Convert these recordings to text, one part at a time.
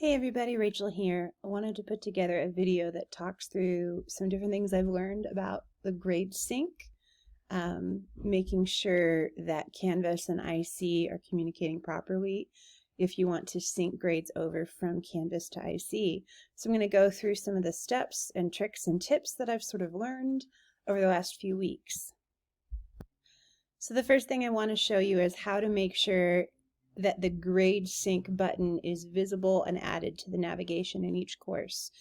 Hey everybody, Rachel here. I wanted to put together a video that talks through some different things I've learned about the grade sync, making sure that Canvas and IC are communicating properly if you want to sync grades over from Canvas to IC. So I'm going to go through some of the steps and tricks and tips that I've sort of learned over the last few weeks. So the first thing I want to show you is how to make sure that the grade sync button is visible and added to the navigation in each course.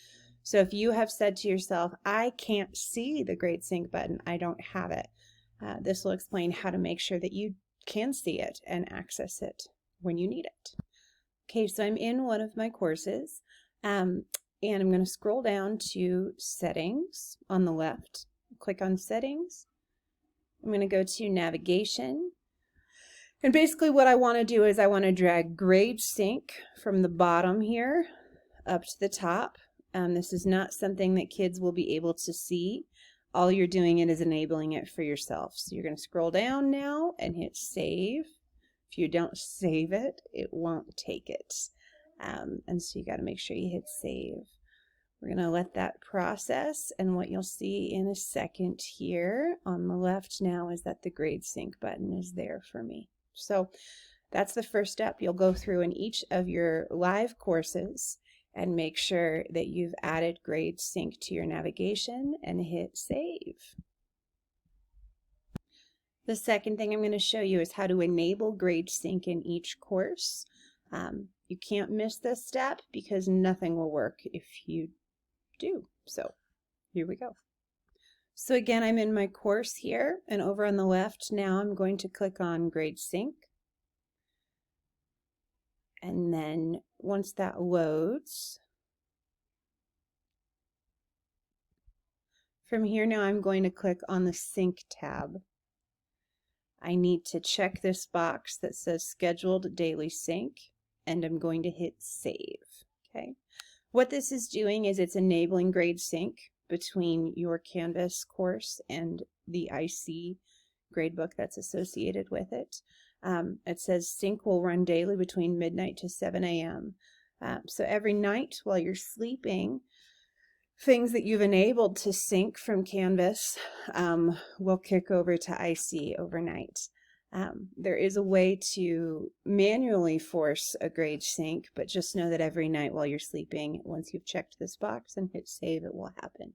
So if you have said to yourself, I can't see the grade sync button, I don't have it, this will explain how to make sure that you can see it and access it when you need it. Okay, so I'm in one of my courses, and I'm going to scroll down to Settings on the left. Click on Settings. I'm going to go to Navigation. And basically what I want to do is I want to drag grade sync from the bottom here up to the top. This is not something that kids will be able to see. All you're doing is enabling it for yourself. So you're going to scroll down now and hit save. If you don't save it, it won't take it. And so you got to make sure you hit save. We're going to let that process, and what you'll see in a second here on the left now is that the grade sync button is there for me. So that's the first step. You'll go through in each of your live courses and make sure that you've added grade sync to your navigation and hit save. The second thing I'm going to show you is how to enable grade sync in each course. You can't miss this step because nothing will work if you do. So here we go. So again, I'm in my course here, and over on the left now I'm going to click on Grade Sync. And then once that loads, from here now I'm going to click on the Sync tab. I need to check this box that says Scheduled Daily Sync, and I'm going to hit Save. Okay. What this is doing is it's enabling grade sync between your Canvas course and the IC gradebook that's associated with it. It says sync will run daily between midnight to 7 a.m. So every night while you're sleeping, things that you've enabled to sync from Canvas will kick over to IC overnight. There is a way to manually force a grade sync, but just know that every night while you're sleeping, once you've checked this box and hit save, it will happen.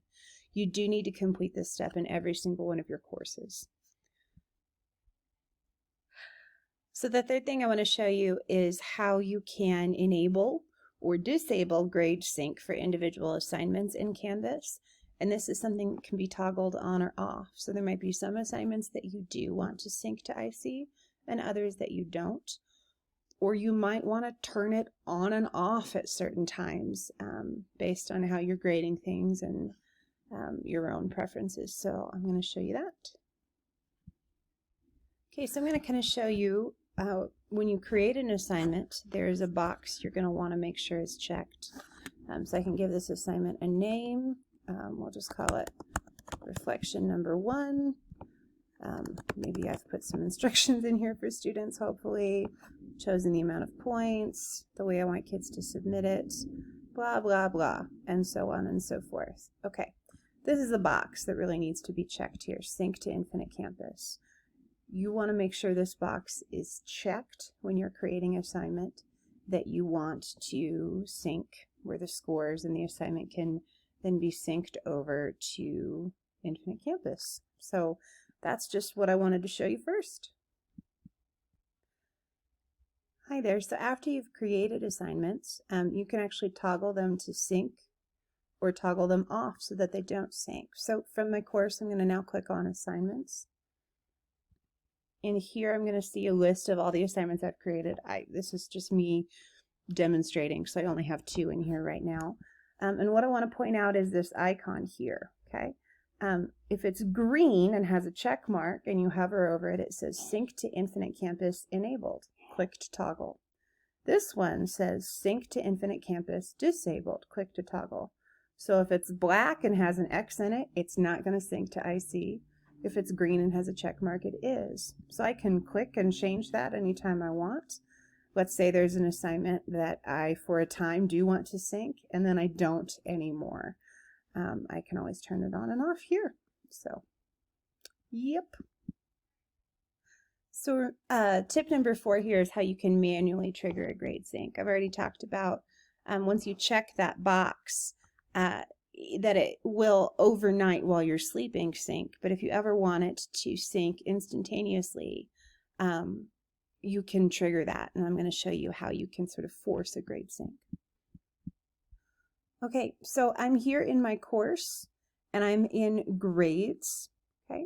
You do need to complete this step in every single one of your courses. So the third thing I want to show you is how you can enable or disable grade sync for individual assignments in Canvas. And this is something that can be toggled on or off. So there might be some assignments that you do want to sync to IC and others that you don't. Or you might want to turn it on and off at certain times based on how you're grading things and your own preferences. So I'm going to show you that. Okay, so I'm going to kind of show you when you create an assignment, there's a box you're going to want to make sure is checked. So I can give this assignment a name. We'll just call it reflection number 1. Maybe I've put some instructions in here for students, hopefully. Chosen the amount of points, the way I want kids to submit it, blah, blah, blah, and so on and so forth. Okay, this is a box that really needs to be checked here, Sync to Infinite Campus. You want to make sure this box is checked when you're creating an assignment that you want to sync, where the scores and the assignment can then be synced over to Infinite Campus. So that's just what I wanted to show you first. Hi there. So after you've created assignments, you can actually toggle them to sync or toggle them off so that they don't sync. So from my course, I'm going to now click on Assignments. In here, I'm going to see a list of all the assignments I've created. This is just me demonstrating, so I only have 2 in here right now. And what I want to point out is this icon here, okay? If it's green and has a check mark and you hover over it, it says Sync to Infinite Campus Enabled. Click to toggle. This one says Sync to Infinite Campus Disabled. Click to toggle. So if it's black and has an X in it, it's not going to sync to IC. If it's green and has a check mark, it is. So I can click and change that anytime I want. let's say there's an assignment that I, for a time, do want to sync, and then I don't anymore. I can always turn it on and off here. So, yep. So tip number 4 here is how you can manually trigger a grade sync. I've already talked about once you check that box that it will overnight while you're sleeping sync, but if you ever want it to sync instantaneously, you can trigger that, and I'm going to show you how you can sort of force a grade sync. Okay, so I'm here in my course, and I'm in grades, okay?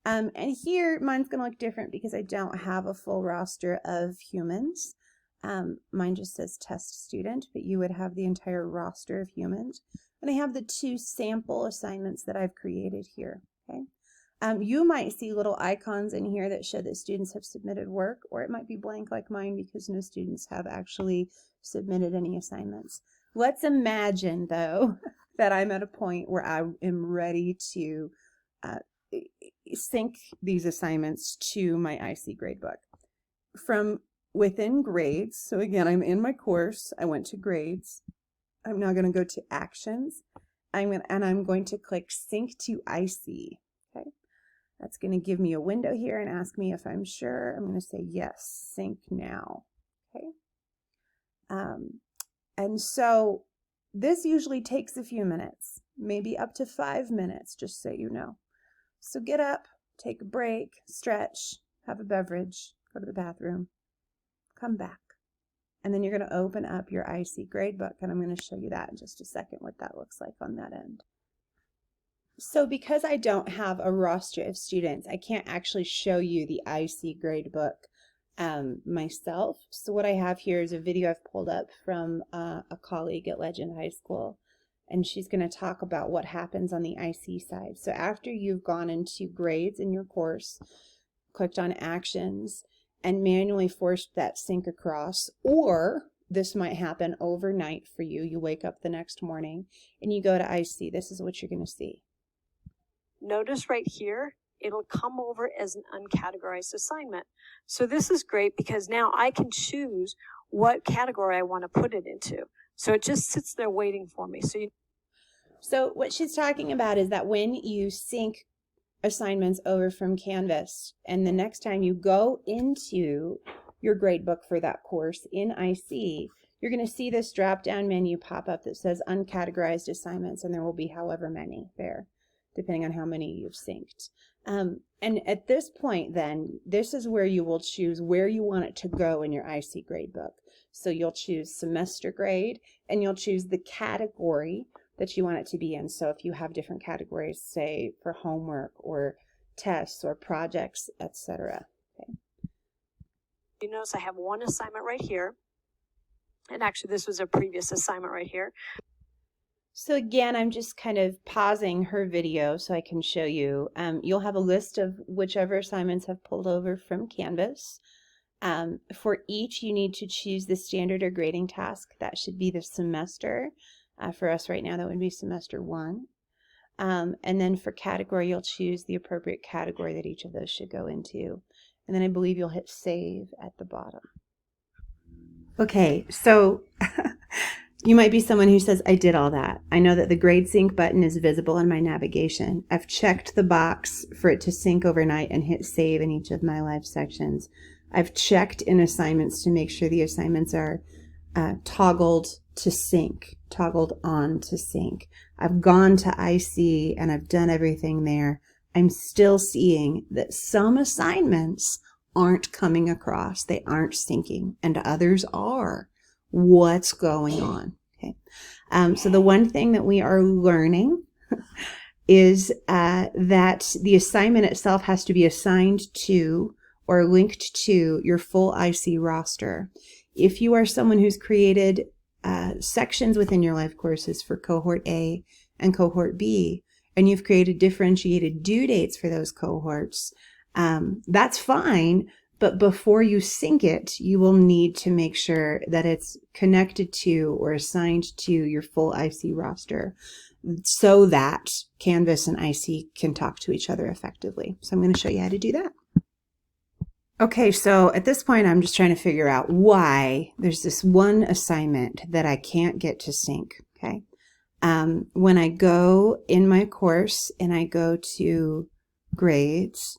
And here, mine's going to look different because I don't have a full roster of humans. Mine just says test student, but you would have the entire roster of humans. And I have the 2 sample assignments that I've created here, okay? You might see little icons in here that show that students have submitted work, or it might be blank like mine because no students have actually submitted any assignments. Let's imagine, though, that I'm at a point where I am ready to sync these assignments to my IC gradebook. From within grades, so again, I'm in my course, I went to grades. I'm now going to go to actions, and I'm going to click sync to IC, okay? That's going to give me a window here and ask me if I'm sure. I'm going to say yes, sync now, okay? And so this usually takes a few minutes, maybe up to 5 minutes, just so you know. So get up, take a break, stretch, have a beverage, go to the bathroom, come back. And then you're going to open up your IC gradebook, and I'm going to show you that in just a second, what that looks like on that end. So because I don't have a roster of students, I can't actually show you the IC gradebook myself. So what I have here is a video I've pulled up from a colleague at Legend High School, and she's going to talk about what happens on the IC side. So after you've gone into grades in your course, clicked on actions, and manually forced that sync across, or this might happen overnight for you. You wake up the next morning and you go to IC. This is what you're going to see. Notice right here, it'll come over as an uncategorized assignment. So this is great because now I can choose what category I want to put it into. So it just sits there waiting for me. So what she's talking about is that when you sync assignments over from Canvas, and the next time you go into your gradebook for that course in IC, you're going to see this drop-down menu pop up that says uncategorized assignments, and there will be however many there, depending on how many you've synced. And at this point then, this is where you will choose where you want it to go in your IC gradebook. So you'll choose semester grade, and you'll choose the category that you want it to be in. So if you have different categories, say for homework or tests or projects, etc. Okay. You notice I have one assignment right here. And actually this was a previous assignment right here. So again, I'm just kind of pausing her video so I can show you. You'll have a list of whichever assignments have pulled over from Canvas. For each, you need to choose the standard or grading task. That should be the semester. For us right now, that would be semester 1. And then for category, you'll choose the appropriate category that each of those should go into. And then I believe you'll hit save at the bottom. Okay, so you might be someone who says, I did all that. I know that the grade sync button is visible in my navigation. I've checked the box for it to sync overnight and hit save in each of my live sections. I've checked in assignments to make sure the assignments are toggled to sync, toggled on to sync. I've gone to IC and I've done everything there. I'm still seeing that some assignments aren't coming across. They aren't syncing, and others are. What's going on? Okay. So the one thing that we are learning is that the assignment itself has to be assigned to or linked to your full IC roster. If you are someone who's created sections within your life courses for cohort A and cohort B, and you've created differentiated due dates for those cohorts, that's fine. But before you sync it, you will need to make sure that it's connected to or assigned to your full IC roster so that Canvas and IC can talk to each other effectively. So I'm going to show you how to do that. Okay, so at this point, I'm just trying to figure out why there's this one assignment that I can't get to sync, okay? When I go in my course and I go to grades,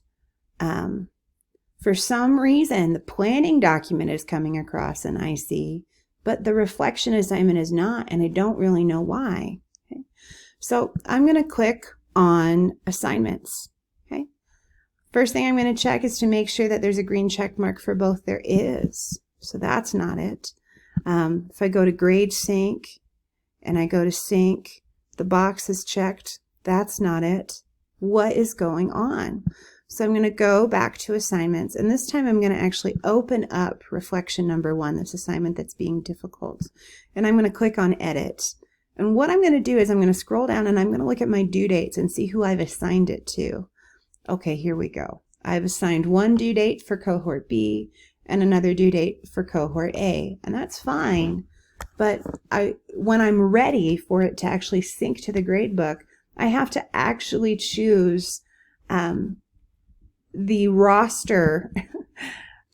for some reason, the planning document is coming across in IC, but the reflection assignment is not, and I don't really know why. Okay? So I'm going to click on assignments. Okay. First thing I'm going to check is to make sure that there's a green check mark for both. There is. So that's not it. If I go to Grade Sync and I go to Sync, the box is checked. That's not it. What is going on? So I'm going to go back to assignments, and this time I'm going to actually open up reflection number 1, this assignment that's being difficult. And I'm going to click on Edit. And what I'm going to do is I'm going to scroll down and I'm going to look at my due dates and see who I've assigned it to. Okay, here we go. I've assigned one due date for cohort B and another due date for cohort A, and that's fine. But when I'm ready for it to actually sync to the gradebook, I have to actually choose the roster,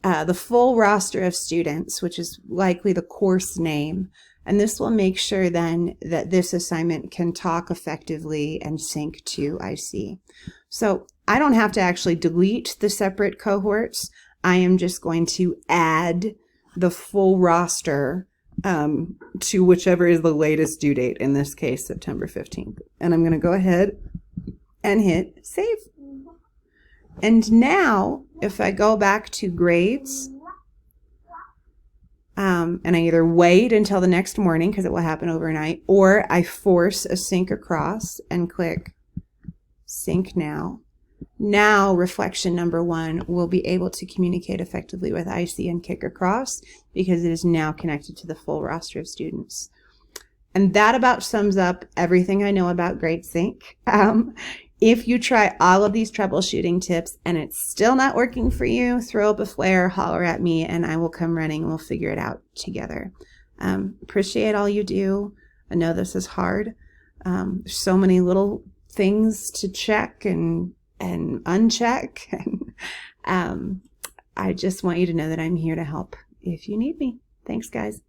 the full roster of students, which is likely the course name. And this will make sure then that this assignment can talk effectively and sync to IC. So I don't have to actually delete the separate cohorts. I am just going to add the full roster to whichever is the latest due date, in this case, September 15th. And I'm going to go ahead and hit save. And now, if I go back to grades, and I either wait until the next morning because it will happen overnight, or I force a sync across and click sync now. Now reflection number 1 will be able to communicate effectively with IC and kick across because it is now connected to the full roster of students. And that about sums up everything I know about Grade Sync. If you try all of these troubleshooting tips and it's still not working for you, throw up a flare, holler at me, and I will come running and we'll figure it out together. Appreciate all you do. I know this is hard. So many little things to check and uncheck. I just want you to know that I'm here to help if you need me. Thanks, guys.